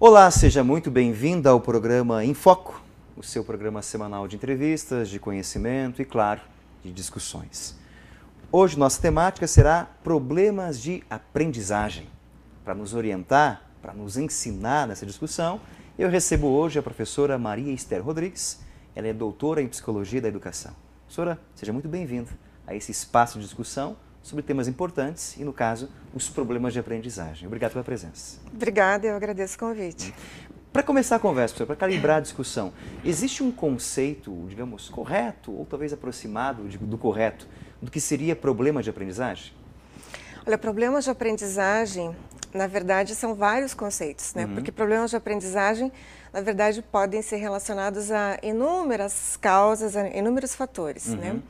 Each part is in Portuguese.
Olá, seja muito bem-vinda ao programa Em Foco, o seu programa semanal de entrevistas, de conhecimento e, claro, de discussões. Hoje nossa temática será problemas de aprendizagem. Para nos orientar, para nos ensinar nessa discussão, eu recebo hoje a professora Maria Esther Rodrigues. Ela é doutora em Psicologia da Educação. Professora, seja muito bem-vinda a esse espaço de discussão sobre temas importantes e, no caso, os problemas de aprendizagem. Obrigado pela presença. Obrigada, eu agradeço o convite. Para começar a conversa, professor, para calibrar a discussão, existe um conceito, digamos, correto ou talvez aproximado do correto do que seria problema de aprendizagem? Olha, problemas de aprendizagem, na verdade, são vários conceitos, né? Porque problemas de aprendizagem, na verdade, podem ser relacionados a inúmeras causas, a inúmeros fatores, né?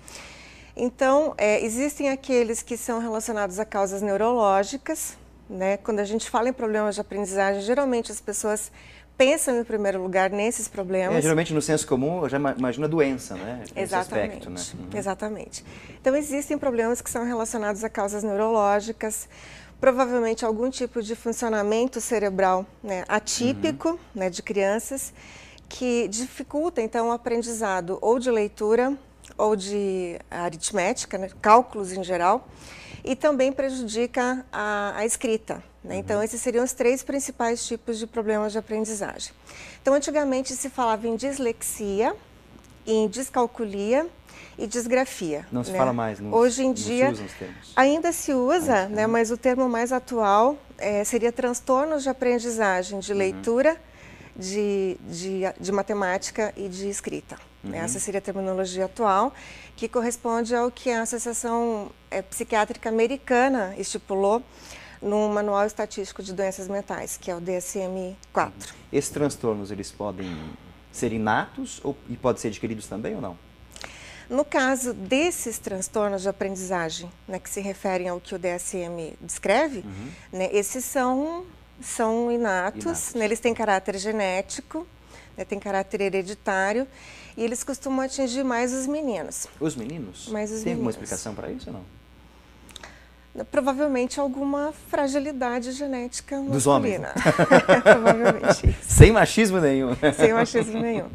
Então, existem aqueles que são relacionados a causas neurológicas, né? Quando a gente fala em problemas de aprendizagem, geralmente as pessoas pensam em primeiro lugar nesses problemas. Geralmente no senso comum, eu já imagino a doença, né? Exatamente, Nesse aspecto, né? Exatamente. Então, existem problemas que são relacionados a causas neurológicas, provavelmente algum tipo de funcionamento cerebral, né, atípico, né, de crianças, que dificulta, então, o aprendizado ou de leitura, ou de aritmética, né, cálculos em geral, e também prejudica a escrita, né? Então, esses seriam os três principais tipos de problemas de aprendizagem. Então, antigamente se falava em dislexia, em descalculia e disgrafia. Não se né? fala mais, Hoje em dia usam os termos. Ainda se usa, né, mas o termo mais atual seria transtornos de aprendizagem de leitura, de matemática e de escrita. Essa seria a terminologia atual, que corresponde ao que a Associação Psiquiátrica Americana estipulou no Manual Estatístico de Doenças Mentais, que é o DSM-4. Esses transtornos, eles podem ser inatos e podem ser adquiridos também ou não? No caso desses transtornos de aprendizagem, né, que se referem ao que o DSM descreve, né, esses são inatos. Né, eles têm caráter genético, né, têm caráter hereditário, e eles costumam atingir mais os meninos. Os meninos? Mais os Tem alguma meninos. explicação para isso ou não? Provavelmente alguma fragilidade genética dos homens. Provavelmente isso. Sem machismo nenhum. Sem machismo nenhum.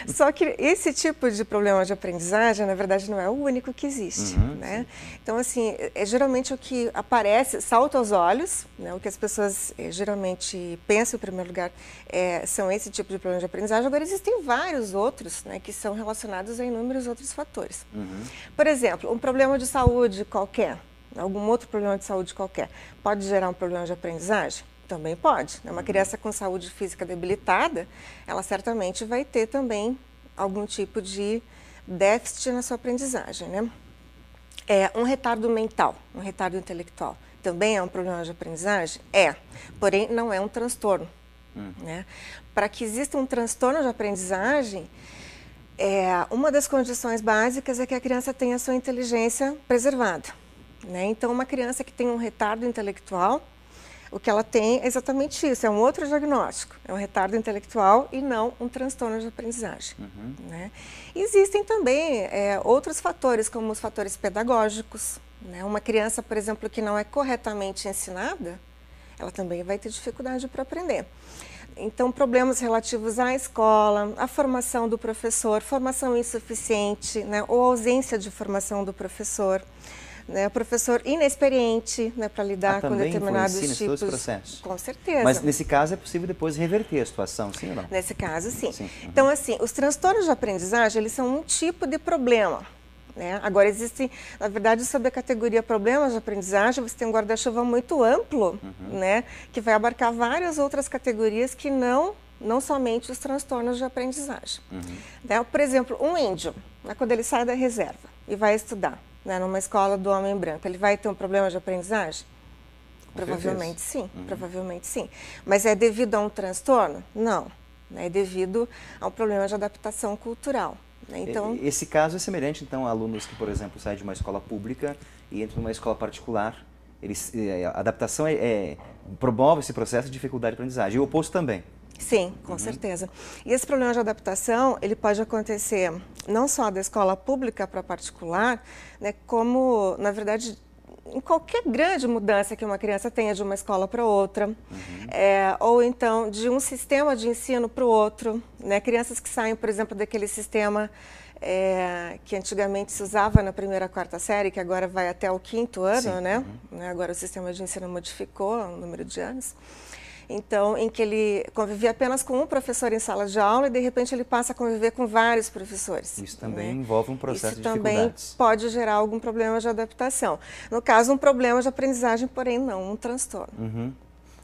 Só que esse tipo de problema de aprendizagem, na verdade, não é o único que existe. Né? Então, assim, geralmente o que aparece, salta aos olhos, né? O que as pessoas geralmente pensam em primeiro lugar são esse tipo de problema de aprendizagem. Agora, existem vários outros, né, que são relacionados a inúmeros outros fatores. Por exemplo, um problema de saúde qualquer, algum outro problema de saúde qualquer, pode gerar um problema de aprendizagem? Também pode. Uma criança com saúde física debilitada, ela certamente vai ter também algum tipo de déficit na sua aprendizagem, né? Um retardo mental, um retardo intelectual, também é um problema de aprendizagem? Porém não é um transtorno. Né? Para que exista um transtorno de aprendizagem, uma das condições básicas é que a criança tenha a sua inteligência preservada. Né? Então, uma criança que tem um retardo intelectual, o que ela tem é exatamente isso, é um outro diagnóstico, é um retardo intelectual e não um transtorno de aprendizagem. Né? Existem também outros fatores, como os fatores pedagógicos. Né? Uma criança, por exemplo, que não é corretamente ensinada, ela também vai ter dificuldade para aprender. Então, problemas relativos à escola, à formação do professor, formação insuficiente, né? Ou ausência de formação do professor. Né, o professor inexperiente, né, para lidar com determinados tipos. Todos os processos. Com certeza. Mas nesse caso é possível depois reverter a situação, sim ou não? Nesse caso, sim. Então, assim, os transtornos de aprendizagem, eles são um tipo de problema. Né? Agora, existe, na verdade, sob a categoria problemas de aprendizagem, você tem um guarda-chuva muito amplo, né, que vai abarcar várias outras categorias que não somente os transtornos de aprendizagem. Né? Por exemplo, um índio, né, quando ele sai da reserva e vai estudar, né, numa escola do homem branco, ele vai ter um problema de aprendizagem? Provavelmente sim, provavelmente sim. Mas é devido a um transtorno? Não. É devido a um problema de adaptação cultural. Né? Então, esse caso é semelhante, então, a alunos que, por exemplo, saem de uma escola pública e entram numa escola particular. A adaptação promove esse processo de dificuldade de aprendizagem. E o oposto também. Sim, com certeza. E esse problema de adaptação, ele pode acontecer não só da escola pública para particular, né, como, na verdade, em qualquer grande mudança que uma criança tenha de uma escola para outra, ou então de um sistema de ensino para o outro, né? Crianças que saem, por exemplo, daquele sistema que antigamente se usava na primeira, quarta série, que agora vai até o 5º ano, né? Agora o sistema de ensino modificou o número de anos. Então, em que ele convivia apenas com um professor em sala de aula e, de repente, ele passa a conviver com vários professores. Isso também envolve um processo de dificuldades. Isso também pode gerar algum problema de adaptação. No caso, um problema de aprendizagem, porém não um transtorno.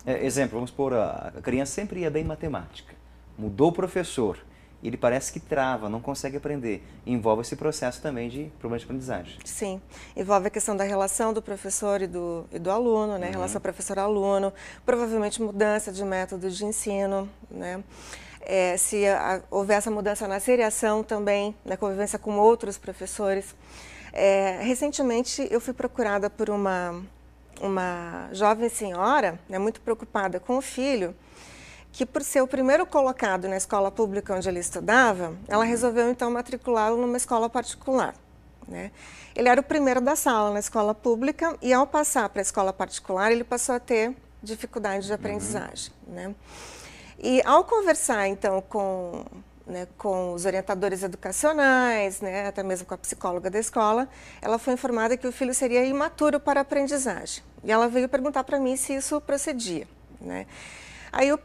Exemplo, vamos supor, a criança sempre ia bem em matemática, mudou o professor, ele parece que trava, não consegue aprender. Envolve esse processo também de problema de aprendizagem. Sim, envolve a questão da relação do professor e do aluno, né? Relação professor-aluno, provavelmente mudança de método de ensino, né? Se houver essa mudança na seriação também, na convivência com outros professores. Recentemente eu fui procurada por uma jovem senhora, né, muito preocupada com o filho, que por ser o primeiro colocado na escola pública onde ele estudava, ela resolveu então matriculá-lo numa escola particular, né? Ele era o primeiro da sala na escola pública e ao passar para a escola particular ele passou a ter dificuldade de aprendizagem, né? E ao conversar então com os orientadores educacionais, né, até mesmo com a psicóloga da escola, ela foi informada que o filho seria imaturo para a aprendizagem. E ela veio perguntar para mim se isso procedia, né? Aí eu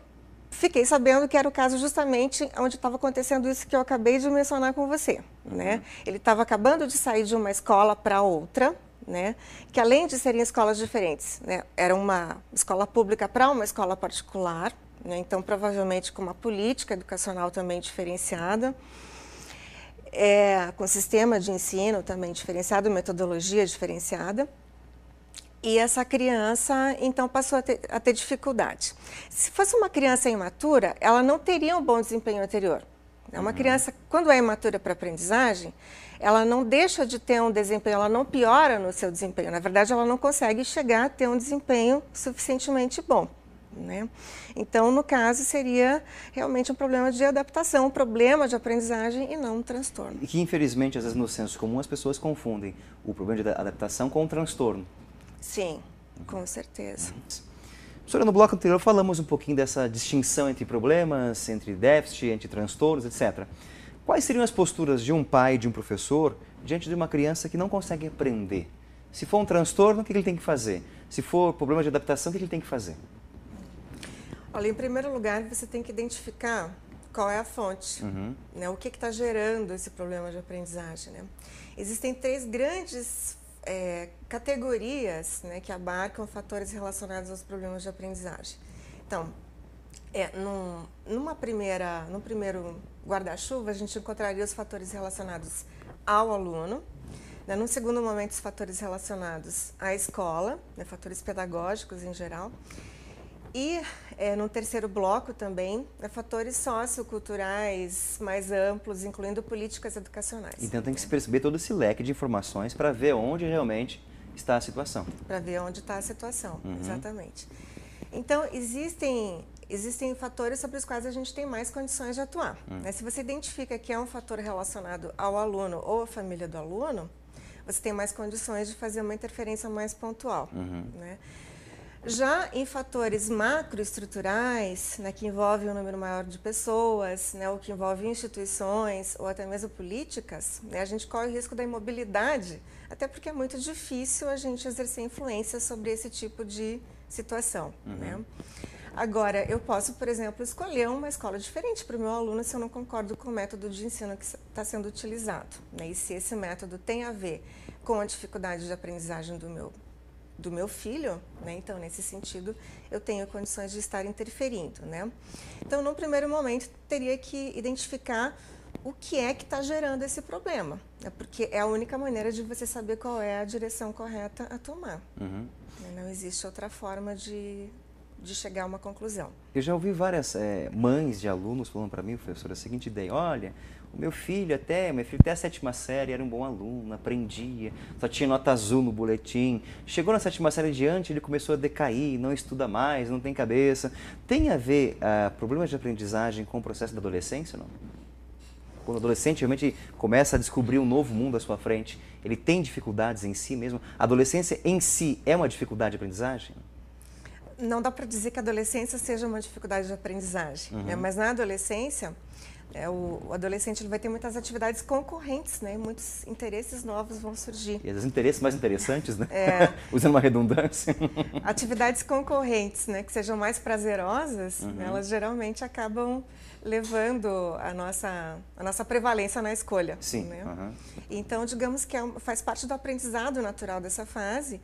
fiquei sabendo que era o caso justamente onde estava acontecendo isso que eu acabei de mencionar com você, né? Ele estava acabando de sair de uma escola para outra, né? Que além de serem escolas diferentes, né, era uma escola pública para uma escola particular, né? Então provavelmente com uma política educacional também diferenciada, com sistema de ensino também diferenciado, metodologia diferenciada. E essa criança, então, passou a ter dificuldade. Se fosse uma criança imatura, ela não teria um bom desempenho anterior. Uma criança, quando é imatura para a aprendizagem, ela não deixa de ter um desempenho, ela não piora no seu desempenho. Na verdade, ela não consegue chegar a ter um desempenho suficientemente bom, né? Então, no caso, seria realmente um problema de adaptação, um problema de aprendizagem e não um transtorno. E que, infelizmente, às vezes no senso comum, as pessoas confundem o problema de adaptação com o transtorno. Sim, com certeza. Professora, no bloco anterior falamos um pouquinho dessa distinção entre problemas, entre déficit, entre transtornos, etc. Quais seriam as posturas de um pai, de um professor, diante de uma criança que não consegue aprender? Se for um transtorno, o que ele tem que fazer? Se for problema de adaptação, o que ele tem que fazer? Olha, em primeiro lugar, você tem que identificar qual é a fonte, né? O que está gerando esse problema de aprendizagem, né? Existem 3 grandes categorias, né, que abarcam fatores relacionados aos problemas de aprendizagem. Então, num primeiro guarda-chuva, a gente encontraria os fatores relacionados ao aluno, né, num segundo momento, os fatores relacionados à escola, né, fatores pedagógicos em geral, e no terceiro bloco também, fatores socioculturais mais amplos, incluindo políticas educacionais. Então tem que se perceber todo esse leque de informações para ver onde realmente está a situação. Para ver onde está a situação, exatamente. Então, existem fatores sobre os quais a gente tem mais condições de atuar, né? Se você identifica que é um fator relacionado ao aluno ou à família do aluno, você tem mais condições de fazer uma interferência mais pontual, né? Já em fatores macroestruturais, né, que envolvem um número maior de pessoas, né, ou que envolvem instituições, ou até mesmo políticas, né, a gente corre o risco da imobilidade, até porque é muito difícil a gente exercer influência sobre esse tipo de situação, né? Agora, eu posso, por exemplo, escolher uma escola diferente para o meu aluno se eu não concordo com o método de ensino que está sendo utilizado, né, e se esse método tem a ver com a dificuldade de aprendizagem do meu filho, né? Então, nesse sentido, eu tenho condições de estar interferindo, né? Então, num primeiro momento, teria que identificar o que é que está gerando esse problema, né? Porque é a única maneira de você saber qual é a direção correta a tomar. Não existe outra forma de chegar a uma conclusão. Eu já ouvi várias mães de alunos falando para mim, professora, a seguinte ideia: olha, o meu filho até a 7ª série era um bom aluno, aprendia, só tinha nota azul no boletim. Chegou na 7ª série adiante, ele começou a decair, não estuda mais, não tem cabeça. Tem a ver problemas de aprendizagem com o processo da adolescência, não? Quando o adolescente realmente começa a descobrir um novo mundo à sua frente, ele tem dificuldades em si mesmo? A adolescência em si é uma dificuldade de aprendizagem? Não dá para dizer que a adolescência seja uma dificuldade de aprendizagem, né? Mas na adolescência, o adolescente ele vai ter muitas atividades concorrentes, né? Muitos interesses novos vão surgir. E às vezes interesses mais interessantes, né? Usando uma redundância. Atividades concorrentes, né? Que sejam mais prazerosas, elas geralmente acabam levando a nossa prevalência na escolha. Sim. Né? Então, digamos que faz parte do aprendizado natural dessa fase,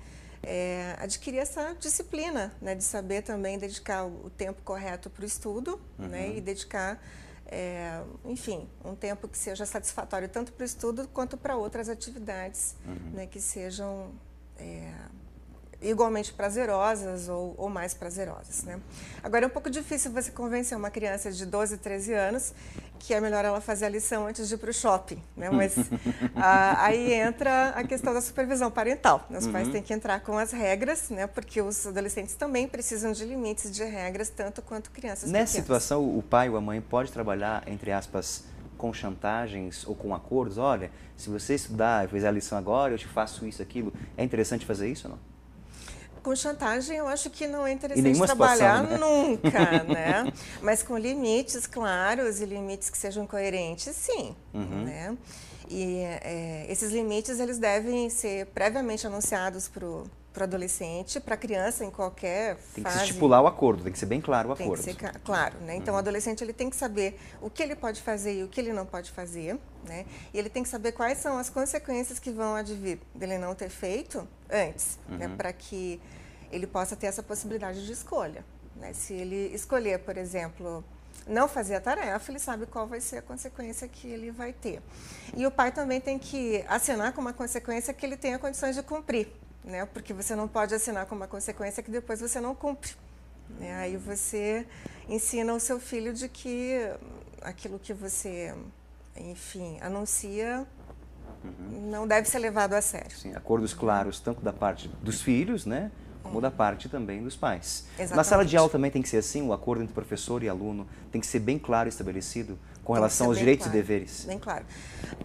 adquirir essa disciplina, né? De saber também dedicar o tempo correto para o estudo, né? E dedicar enfim, um tempo que seja satisfatório tanto para o estudo quanto para outras atividades, né, que sejam igualmente prazerosas ou mais prazerosas, né? Agora, é um pouco difícil você convencer uma criança de 12, 13 anos que é melhor ela fazer a lição antes de ir para o shopping, né? Mas aí entra a questão da supervisão parental. Os pais têm que entrar com as regras, né? Porque os adolescentes também precisam de limites, de regras, tanto quanto crianças pequenas. Nessa situação, o pai ou a mãe pode trabalhar, entre aspas, com chantagens ou com acordos? Olha, se você estudar e fizer a lição agora, eu te faço isso, aquilo. É interessante fazer isso ou não? Com chantagem, eu acho que não é interessante trabalhar nunca, né? Mas com limites claros e limites que sejam coerentes, sim. Né? E esses limites, eles devem ser previamente anunciados para o adolescente, para a criança em qualquer fase. Tem que se estipular o acordo, tem que ser bem claro o acordo. Tem que ser claro, né? Então, o adolescente ele tem que saber o que ele pode fazer e o que ele não pode fazer, né? E ele tem que saber quais são as consequências que vão advir dele não ter feito antes, né? Para que ele possa ter essa possibilidade de escolha, né? Se ele escolher, por exemplo, não fazer a tarefa, ele sabe qual vai ser a consequência que ele vai ter. E o pai também tem que assinar com uma consequência que ele tenha condições de cumprir, né? Porque você não pode assinar com uma consequência que depois você não cumpre, né? Aí você ensina o seu filho de que aquilo que você, enfim, anuncia não deve ser levado a sério. Sim, acordos claros tanto da parte dos filhos, né? Como da parte também dos pais. Exatamente. Na sala de aula também tem que ser assim, o acordo entre professor e aluno tem que ser bem claro e estabelecido com relação aos direitos e deveres. Bem claro.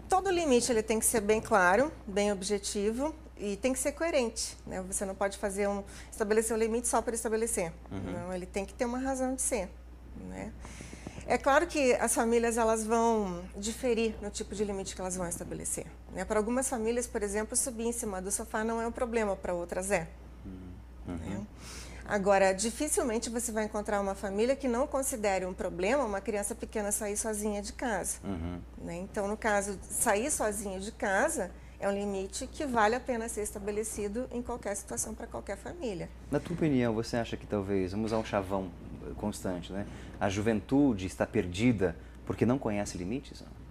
Todo limite ele tem que ser bem claro, bem objetivo e tem que ser coerente, né? Você não pode estabelecer um limite só para estabelecer. Não, ele tem que ter uma razão de ser, né? É claro que as famílias elas vão diferir no tipo de limite que elas vão estabelecer, né? Para algumas famílias, por exemplo, subir em cima do sofá não é um problema, para outras é. Né? Agora, dificilmente você vai encontrar uma família que não considere um problema uma criança pequena sair sozinha de casa. Né? Então, no caso, sair sozinha de casa é um limite que vale a pena ser estabelecido em qualquer situação para qualquer família. Na tua opinião, você acha que talvez, vamos usar um chavão constante, né? A juventude está perdida porque não conhece limites? Não?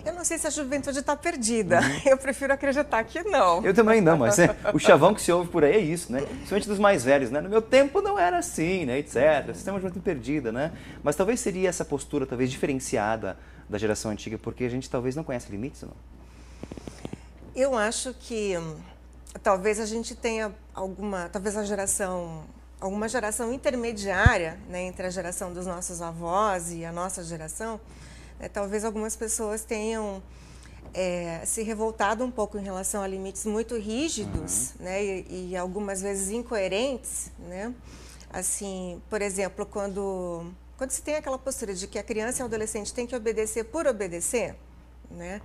Eu não sei se a juventude está perdida. Eu prefiro acreditar que não. Eu também não, mas o chavão que se ouve por aí é isso, né? Principalmente dos mais velhos, né? No meu tempo não era assim, né? Etc. O sistema de juventude perdida, né? Mas talvez seria essa postura, talvez diferenciada da geração antiga, porque a gente talvez não conhece limites, não? Eu acho que talvez a gente tenha alguma geração intermediária, né, entre a geração dos nossos avós e a nossa geração. Talvez algumas pessoas tenham se revoltado um pouco em relação a limites muito rígidos, né, e algumas vezes incoerentes, né? Assim, por exemplo, quando se tem aquela postura de que a criança e o adolescente têm que obedecer por obedecer, né?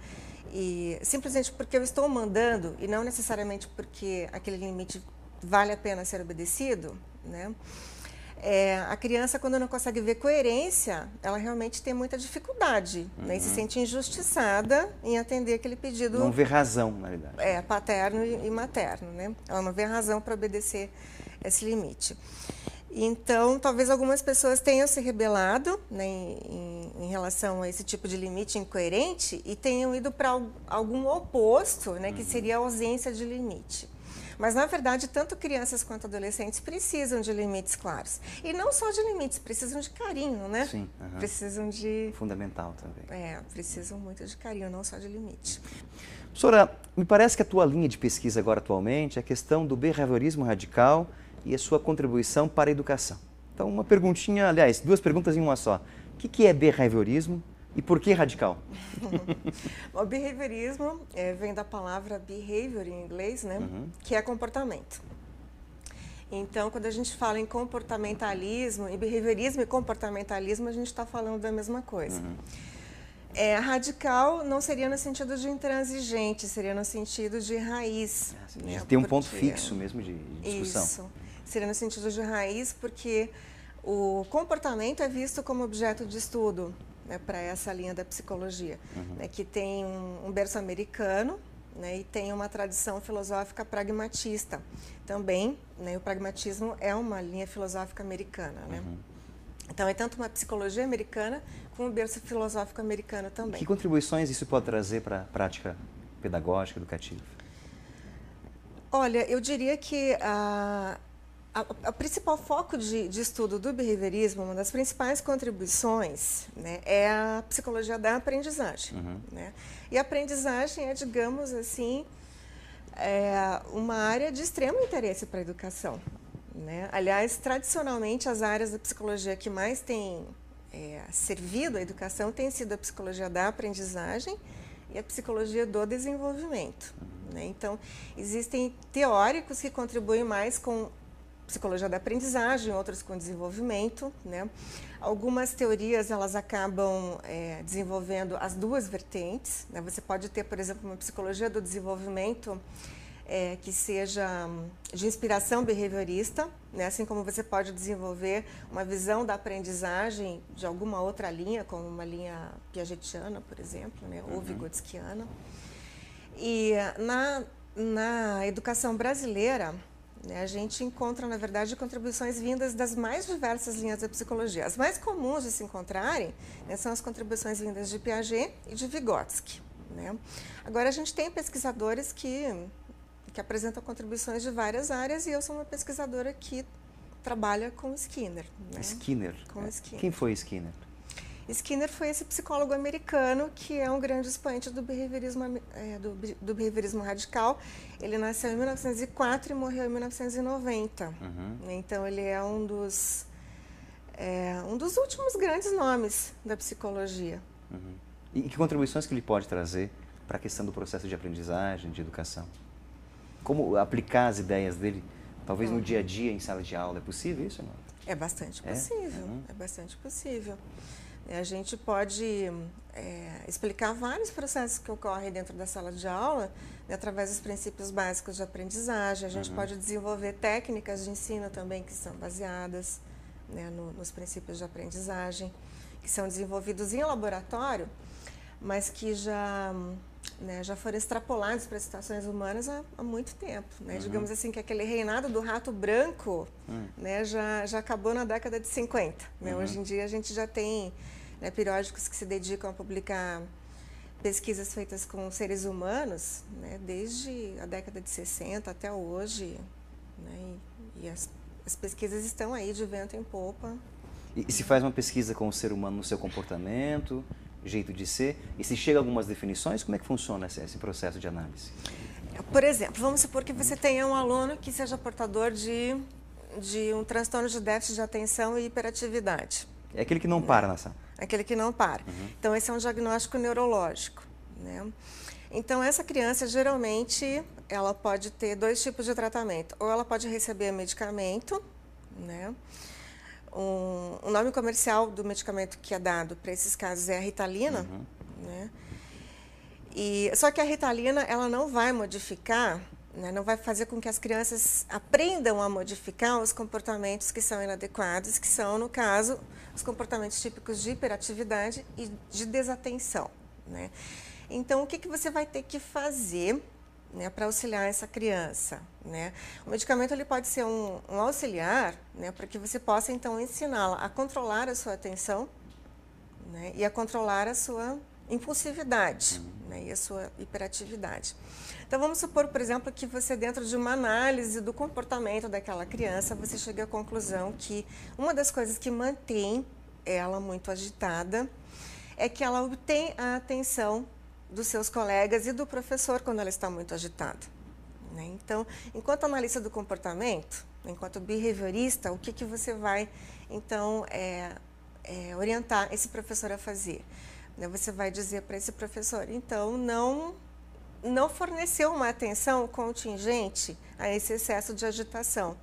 E simplesmente porque eu estou mandando e não necessariamente porque aquele limite vale a pena ser obedecido, né? A criança, quando não consegue ver coerência, ela realmente tem muita dificuldade, né? E se sente injustiçada em atender aquele pedido. Não vê razão, na verdade. Paterno e materno, né? Ela não vê razão para obedecer esse limite. Então, talvez algumas pessoas tenham se rebelado, né, em relação a esse tipo de limite incoerente e tenham ido para algum oposto, né, que seria a ausência de limite. Mas, na verdade, tanto crianças quanto adolescentes precisam de limites claros. E não só de limites, precisam de carinho, né? Sim. Precisam de... Fundamental também. Precisam muito de carinho, não só de limite. Professora, me parece que a tua linha de pesquisa agora atualmente é a questão do behaviorismo radical e a sua contribuição para a educação. Então, uma perguntinha, aliás, duas perguntas em uma só. O que é behaviorismo E por que radical? O behaviorismo vem da palavra behavior em inglês, né? Que é comportamento. Então, quando a gente fala em comportamentalismo, em behaviorismo e comportamentalismo, a gente está falando da mesma coisa. Radical não seria no sentido de intransigente, seria no sentido de raiz. Né? Tem um ponto fixo mesmo de discussão. Isso, seria no sentido de raiz, porque o comportamento é visto como objeto de estudo, né, para essa linha da psicologia, né, que tem um berço americano, né, e tem uma tradição filosófica pragmatista também, né, o pragmatismo é uma linha filosófica americana, né? Então é tanto uma psicologia americana como um berço filosófico americano também. Que contribuições isso pode trazer para a prática pedagógica, educativa? Olha, eu diria que o principal foco de estudo do behaviorismo, uma das principais contribuições, né, é a psicologia da aprendizagem. Né? E a aprendizagem é, digamos assim, uma área de extremo interesse para a educação. Né? Aliás, tradicionalmente, as áreas da psicologia que mais têm servido à educação têm sido a psicologia da aprendizagem e a psicologia do desenvolvimento. Né? Então, existem teóricos que contribuem mais com psicologia da aprendizagem, outros com desenvolvimento, né? Algumas teorias elas acabam desenvolvendo as duas vertentes, né? Você pode ter, por exemplo, uma psicologia do desenvolvimento que seja de inspiração behaviorista, né? Assim como você pode desenvolver uma visão da aprendizagem de alguma outra linha, como uma linha piagetiana, por exemplo, né? Ou vigotskiana. E na educação brasileira, a gente encontra, na verdade, contribuições vindas das mais diversas linhas da psicologia. As mais comuns de se encontrarem, né, são as contribuições vindas de Piaget e de Vygotsky. Né? Agora, a gente tem pesquisadores que apresentam contribuições de várias áreas e eu sou uma pesquisadora que trabalha com Skinner. Né? Skinner? Com Skinner. Quem foi Skinner? Skinner foi esse psicólogo americano que é um grande expoente do behaviorismo, do behaviorismo radical. Ele nasceu em 1904 e morreu em 1990. Então, ele é um dos últimos grandes nomes da psicologia. E que contribuições que ele pode trazer para a questão do processo de aprendizagem, de educação? Como aplicar as ideias dele, talvez no dia a dia, em sala de aula? É possível isso ou não? É bastante possível, é bastante possível. A gente pode explicar vários processos que ocorrem dentro da sala de aula, né, através dos princípios básicos de aprendizagem. A gente pode desenvolver técnicas de ensino também que são baseadas, né, nos princípios de aprendizagem, que são desenvolvidos em laboratório, mas que já foram extrapolados para situações humanas há muito tempo. Né? Digamos assim que aquele reinado do rato branco né, já acabou na década de 50. Né? Hoje em dia a gente já tem periódicos que se dedicam a publicar pesquisas feitas com seres humanos, né, desde a década de 60 até hoje. Né? E as pesquisas estão aí de vento em popa. E se faz uma pesquisa com o ser humano no seu comportamento, jeito de ser, e se chega a algumas definições, como é que funciona esse processo de análise? Por exemplo, vamos supor que você tenha um aluno que seja portador de um transtorno de déficit de atenção e hiperatividade. É aquele que não para na sala. Aquele que não para. Então, esse é um diagnóstico neurológico. Né? Então, essa criança, geralmente, ela pode ter dois tipos de tratamento. Ou ela pode receber medicamento, né? O nome comercial do medicamento que é dado para esses casos é a Ritalina, né? Só que a Ritalina ela não vai modificar, né, não vai fazer com que as crianças aprendam a modificar os comportamentos que são inadequados, que são, no caso, os comportamentos típicos de hiperatividade e de desatenção. Né? Então, o que você vai ter que fazer, né, para auxiliar essa criança? Né? O medicamento ele pode ser um auxiliar, né, para que você possa, então, ensiná-la a controlar a sua atenção, né, e a controlar a sua impulsividade, né, e a sua hiperatividade. Então, vamos supor, por exemplo, que você, dentro de uma análise do comportamento daquela criança, você chega à conclusão que uma das coisas que mantém ela muito agitada é que ela obtém a atenção dos seus colegas e do professor quando ela está muito agitada. Né? Então, enquanto analista do comportamento, enquanto behaviorista, o que você vai, então, orientar esse professor a fazer? né, você vai dizer para esse professor, então não forneceu uma atenção contingente a esse excesso de agitação.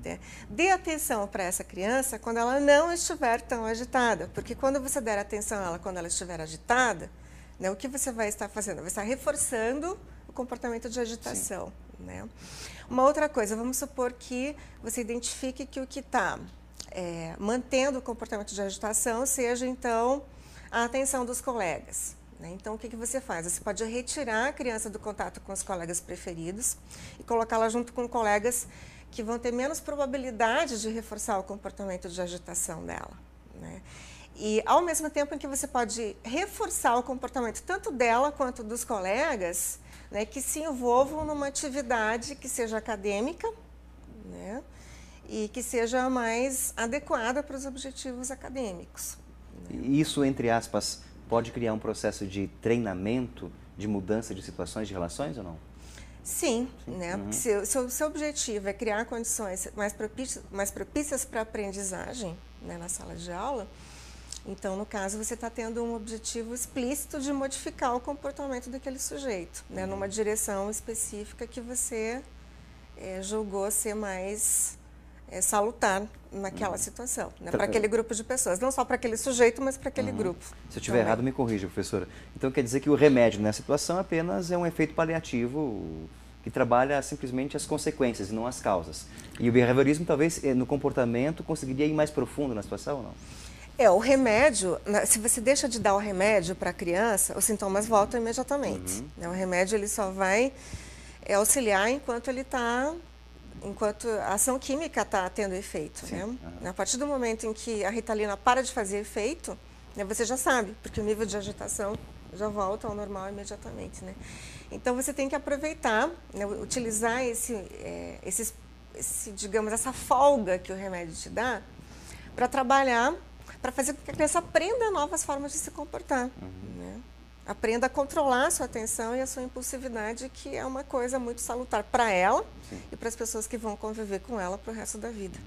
Né? Dê atenção para essa criança quando ela não estiver tão agitada, porque quando você der atenção a ela quando ela estiver agitada, né, o que você vai estar fazendo? Vai estar reforçando o comportamento de agitação. Né? Uma outra coisa, vamos supor que você identifique que o que está mantendo o comportamento de agitação seja, então, a atenção dos colegas. Né? Então, o que você faz? Você pode retirar a criança do contato com os colegas preferidos e colocá-la junto com colegas que vão ter menos probabilidade de reforçar o comportamento de agitação dela. Né? E, ao mesmo tempo em que você pode reforçar o comportamento tanto dela quanto dos colegas, né, que se envolvam numa atividade que seja acadêmica, né, e que seja mais adequada para os objetivos acadêmicos. Né? Isso, entre aspas, pode criar um processo de treinamento, de mudança de situações, de relações ou não? Sim, né? Se o seu objetivo é criar condições mais propícias para a aprendizagem, né, na sala de aula, então, no caso, você está tendo um objetivo explícito de modificar o comportamento daquele sujeito, né, numa direção específica que você julgou ser mais salutar naquela situação, né, para aquele grupo de pessoas. Não só para aquele sujeito, mas para aquele grupo. Se eu estiver errado, me corrija, professora. Então, quer dizer que o remédio nessa situação apenas é um efeito paliativo que trabalha simplesmente as consequências e não as causas. E o behaviorismo, talvez, no comportamento, conseguiria ir mais profundo na situação ou não? O remédio, se você deixa de dar o remédio para a criança, os sintomas voltam imediatamente. Né? O remédio ele só vai auxiliar enquanto a ação química está tendo efeito. Né? A partir do momento em que a Ritalina para de fazer efeito, né, você já sabe, porque o nível de agitação já volta ao normal imediatamente. Né? Então, você tem que aproveitar, né, utilizar digamos, essa folga que o remédio te dá para trabalhar, para fazer com que a criança aprenda novas formas de se comportar. Né? Aprenda a controlar a sua atenção e a sua impulsividade, que é uma coisa muito salutar para ela e para as pessoas que vão conviver com ela para o resto da vida.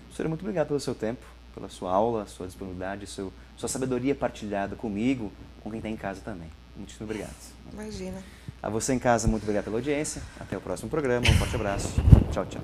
Professora, muito obrigado pelo seu tempo, pela sua aula, sua disponibilidade, sua sabedoria partilhada comigo, com quem está em casa também. Muito obrigado. Imagina. A você em casa, muito obrigado pela audiência. Até o próximo programa. Um forte abraço. Tchau, tchau.